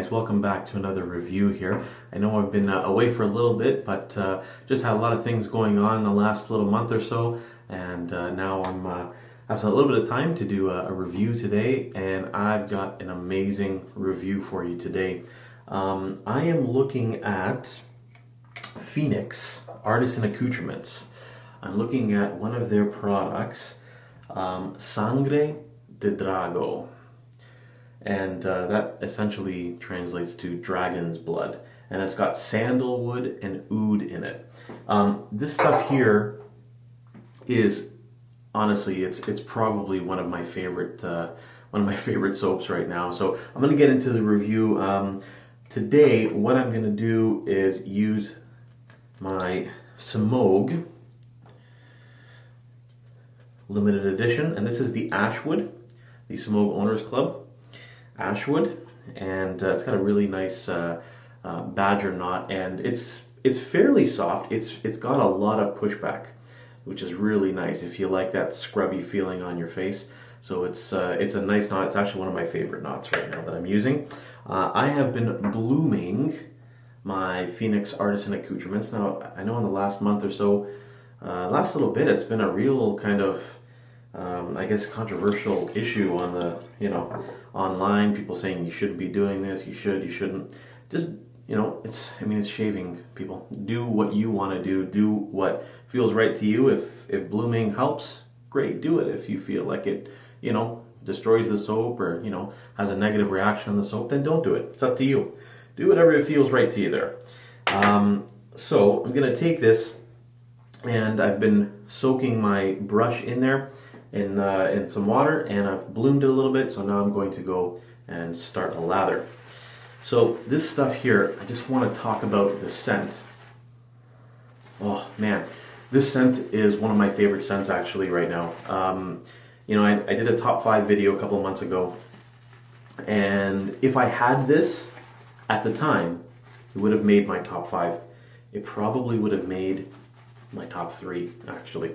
guys, welcome back to another review here. I know I've been away for a little bit, but just had a lot of things going on in the last little month or so, and now I'm have a little bit of time to do a review today, and I've got an amazing review for you today. I am looking at Phoenix Artisan Accoutrements. I'm looking at one of their products, Sangre De Drago. And that essentially translates to dragon's blood, and it's got sandalwood and oud in it. This stuff here is honestly, it's probably one of my favorite soaps right now. So I'm going to get into the review today. What I'm going to do is use my Smogue limited edition, and this is the Ashwood, the Smogue Owners Club Ashwood, and it's got a really nice badger knot, and it's fairly soft. It's got a lot of pushback, which is really nice if you like that scrubby feeling on your face. So it's a nice knot. It's actually one of my favorite knots right now that I'm using. I have been blooming my Phoenix Artisan Accoutrements. Now I know in the last month or so, last little bit, it's been a real kind of I guess controversial issue on the, online, people saying you shouldn't be doing this, you shouldn't. Just, it's shaving, people. Do what you want to do what feels right to you. If blooming helps, great, do it. If you feel like it, destroys the soap or, has a negative reaction on the soap, then don't do it. It's up to you. Do whatever it feels right to you there. So I'm going to take this, and I've been soaking my brush in there in some water, and I've bloomed it a little bit, so now I'm going to go and start a lather. So this stuff here, I just want to talk about the scent. Oh man, this scent is one of my favorite scents actually right now. I did a top 5 video a couple of months ago, and if I had this at the time, it would have made my top 5. It probably would have made my top 3 actually.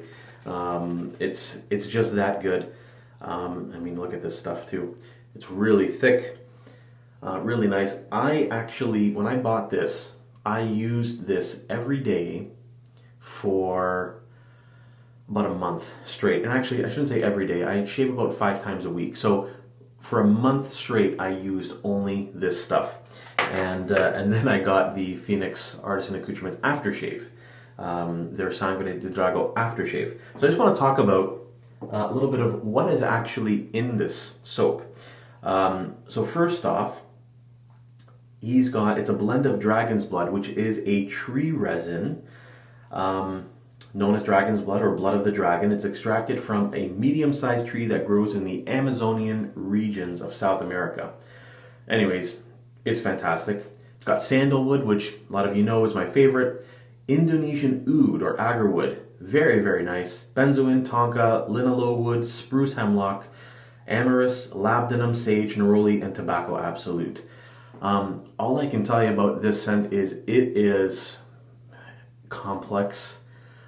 It's just that good. Look at this stuff too. It's really thick, really nice. I actually, when I bought this, I used this every day for about a month straight. And actually, I shouldn't say every day. I shave about 5 times a week. So for a month straight, I used only this stuff. And then I got the Phoenix Artisan Accoutrements Aftershave. Their Sangre De Drago Aftershave. So I just want to talk about a little bit of what is actually in this soap. So first off, it's a blend of dragon's blood, which is a tree resin known as dragon's blood or blood of the dragon. It's extracted from a medium-sized tree that grows in the Amazonian regions of South America. Anyways, it's fantastic. It's got sandalwood, which a lot of you know is my favorite. Indonesian oud or agarwood, very, very nice. Benzoin, tonka, linaloe wood, spruce hemlock, amyris, labdanum, sage, neroli, and tobacco absolute. All I can tell you about this scent is it is complex,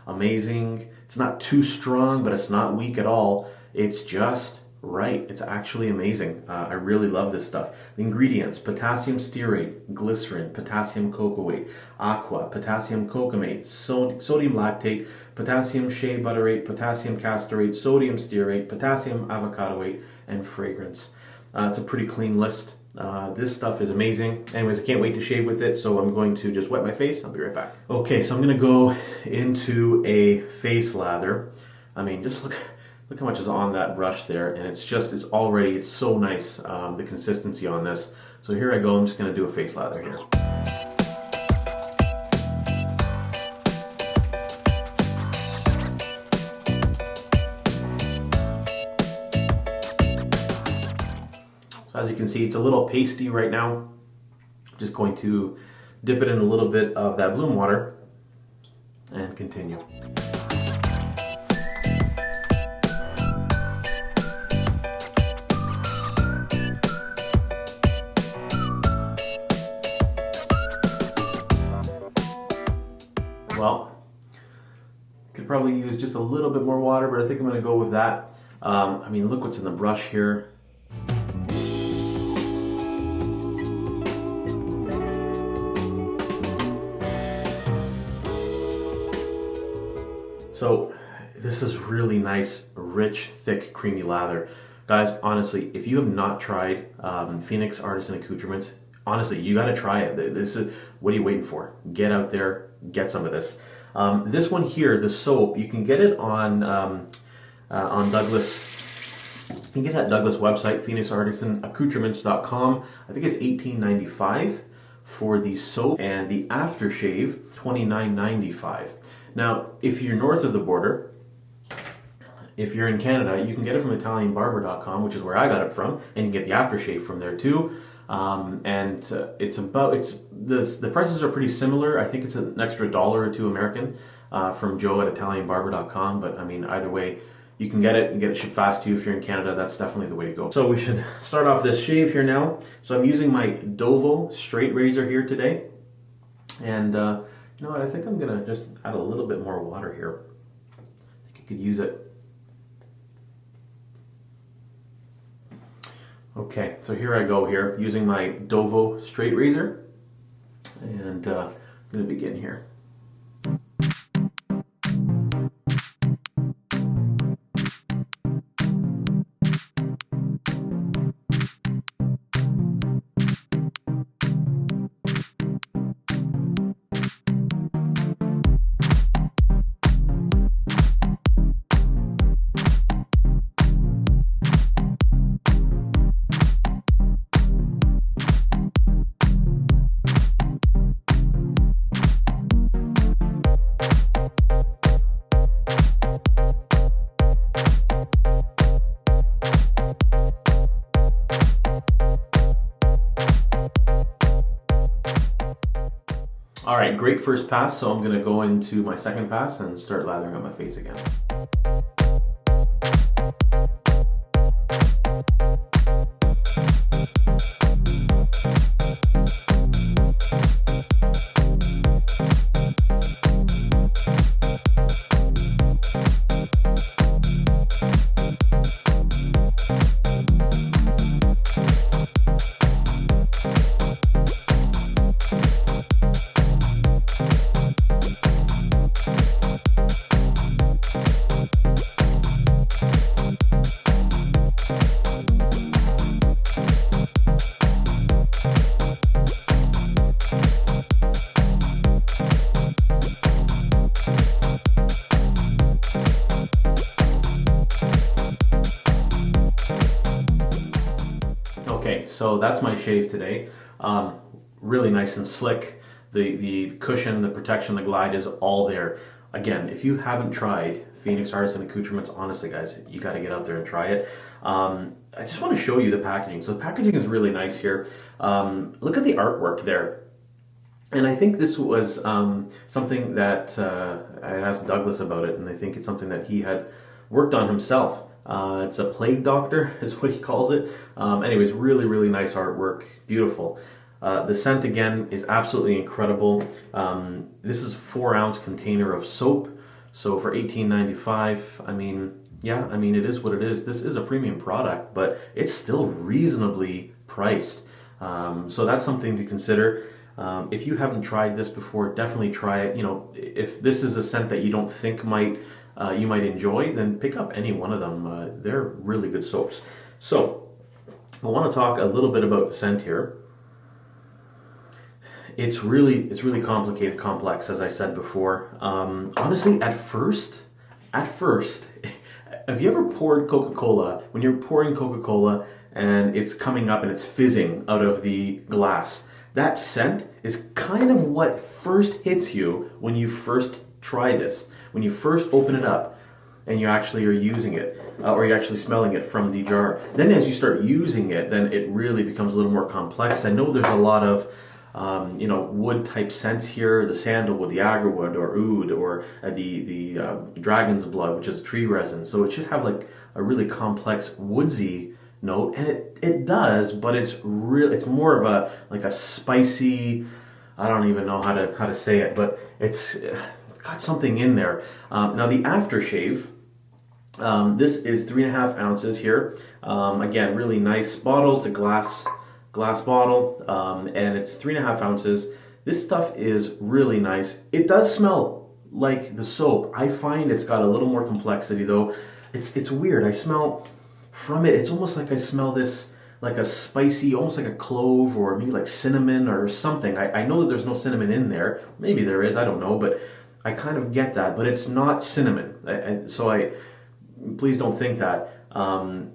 amazing. It's not too strong, but it's not weak at all. It's just right. It's actually amazing. I really love this stuff. The ingredients: potassium stearate, glycerin, potassium cocoate, aqua, potassium cocamate, sodium lactate, potassium shea butterate, potassium castorate, sodium stearate, potassium avocadoate, and fragrance. It's a pretty clean list. This stuff is amazing. Anyways, I can't wait to shave with it, so I'm going to just wet my face. I'll be right back. Okay, so I'm going to go into a face lather. Just look how much is on that brush there, and it's so nice, the consistency on this. So here I go, I'm just going to do a face lather here. So as you can see, it's a little pasty right now. Just going to dip it in a little bit of that bloom water and continue. Well, could probably use just a little bit more water, but I think I'm going to go with that. Look what's in the brush here. So this is really nice, rich, thick, creamy lather. Guys, honestly, if you have not tried Phoenix Artisan Accoutrements, honestly, you got to try it. This is, what are you waiting for? Get out there, get some of this. This one here, the soap, you can get it on Douglas. You can get it at Douglas website, phoenixartisanaccoutrements.com. I think it's $18.95 for the soap, and the aftershave, $29.95. Now, if you're north of the border, if you're in Canada, you can get it from italianbarber.com, which is where I got it from, and you can get the aftershave from there too. The prices are pretty similar. I think it's an extra $1 or $2 American from Joe at italianbarber.com, but I mean, either way, you can get it and get it shipped fast to you. If you're in Canada, that's definitely the way to go. So we should start off this shave here now. So I'm using my Dovo straight razor here today. And you know what, I think I'm gonna just add a little bit more water here. I think you could use it. Okay, so here I go here, using my Dovo straight razor. And I'm gonna begin here. All right, great first pass, so I'm gonna go into my second pass and start lathering on my face again. Okay, so that's my shave today. Really nice and slick. The cushion, the protection, the glide is all there. Again, if you haven't tried Phoenix Artisan Accoutrements, honestly guys, you got to get out there and try it. I just want to show you the packaging. So the packaging is really nice here. Look at the artwork there. And I think this was something that I asked Douglas about it, and I think it's something that he had worked on himself. It's a plague doctor is what he calls it. Anyways, really, really nice artwork. Beautiful. The scent again is absolutely incredible. This is a 4-ounce container of soap. So for $18.95, I mean, yeah, I mean, it is what it is. This is a premium product, but it's still reasonably priced. So that's something to consider. If you haven't tried this before, definitely try it. You know, if this is a scent that you don't think you might enjoy, then pick up any one of them. They're really good soaps. So I want to talk a little bit about the scent here. It's really complicated, complex, as I said before. Honestly, at first, have you ever poured Coca-Cola? When you're pouring Coca-Cola and it's coming up and it's fizzing out of the glass, that scent is kind of what first hits you when you first try this. When you first open it up and you actually are using it, or you're actually smelling it from the jar. Then as you start using it, then it really becomes a little more complex. I know there's a lot of you know, wood type scents here, the sandalwood, the agarwood or oud, or the dragon's blood, which is tree resin. So it should have like a really complex woodsy note, and it does, but it's more of a like a spicy, I don't even know how to say it, but it's got something in there. Now the aftershave, this is 3.5 ounces here. Again, really nice bottle. It's a glass bottle, and it's 3.5 ounces. This stuff is really nice. It does smell like the soap. I find it's got a little more complexity though. It's weird. I smell from it. It's almost like I smell this like a spicy, almost like a clove or maybe like cinnamon or something. I know that there's no cinnamon in there. Maybe there is. I don't know, but I kind of get that. But it's not cinnamon. Please don't think that.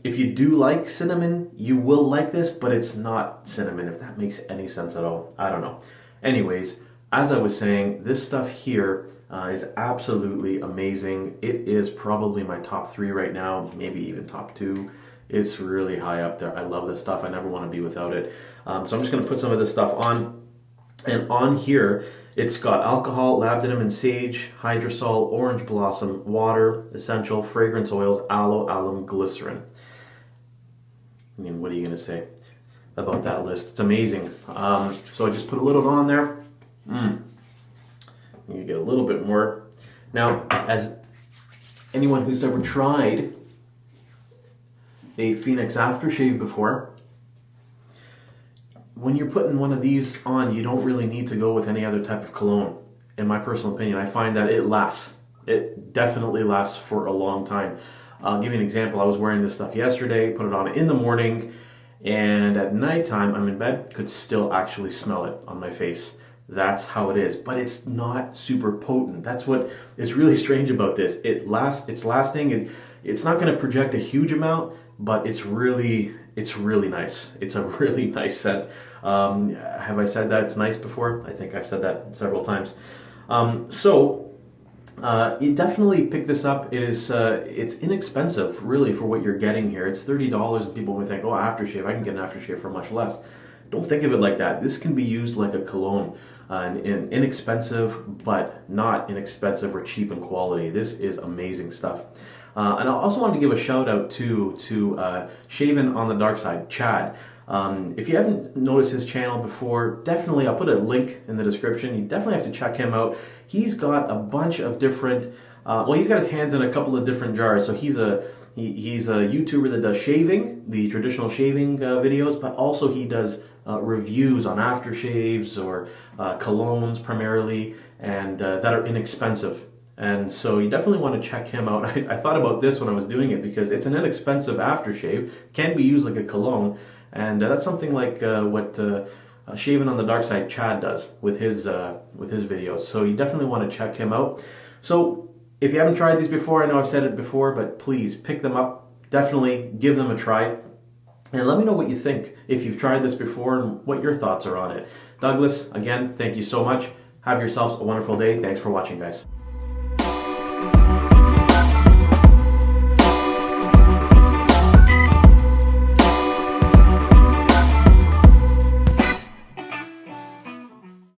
If you do like cinnamon, you will like this, but it's not cinnamon, if that makes any sense at all. I don't know. Anyways, as I was saying, this stuff here is absolutely amazing. It is probably my top 3 right now, maybe even top 2. It's really high up there. I love this stuff. I never want to be without it. So I'm just going to put some of this stuff on. And on here, it's got alcohol, labdanum and sage, hydrosol, orange blossom, water, essential, fragrance oils, aloe, alum, glycerin. I mean, what are you going to say about that list? It's amazing. So I just put a little on there. You get a little bit more. Now, as anyone who's ever tried a Phoenix Aftershave before, when you're putting one of these on, you don't really need to go with any other type of cologne. In my personal opinion, I find that it lasts. It definitely lasts for a long time. I'll give you an example. I was wearing this stuff yesterday, put it on in the morning, and at nighttime, I'm in bed, could still actually smell it on my face. That's how it is, but it's not super potent. That's what is really strange about this. It's lasting. It's not going to project a huge amount, but it's really nice. It's a really nice scent. Have I said that it's nice before? I think I've said that several times. You definitely pick this up. It's inexpensive, really, for what you're getting here. It's $30, and people would think, oh, aftershave, I can get an aftershave for much less. Don't think of it like that. This can be used like a cologne, and inexpensive, but not inexpensive or cheap in quality. This is amazing stuff. And I also wanted to give a shout out to Shavenonthedarkside, Chad. If you haven't noticed his channel before, definitely, I'll put a link in the description. You definitely have to check him out. He's got a bunch of different, he's got his hands in a couple of different jars. So he's a YouTuber that does shaving, the traditional shaving videos, but also he does reviews on aftershaves or colognes primarily, and that are inexpensive. And so you definitely want to check him out. I thought about this when I was doing it because it's an inexpensive aftershave, can be used like a cologne, and that's something like what Shavenonthedarkside Chad does with his videos. So you definitely want to check him out. So if you haven't tried these before, I know I've said it before, but please pick them up. Definitely give them a try. And let me know what you think, if you've tried this before and what your thoughts are on it. Douglas, again, thank you so much. Have yourselves a wonderful day. Thanks for watching, guys.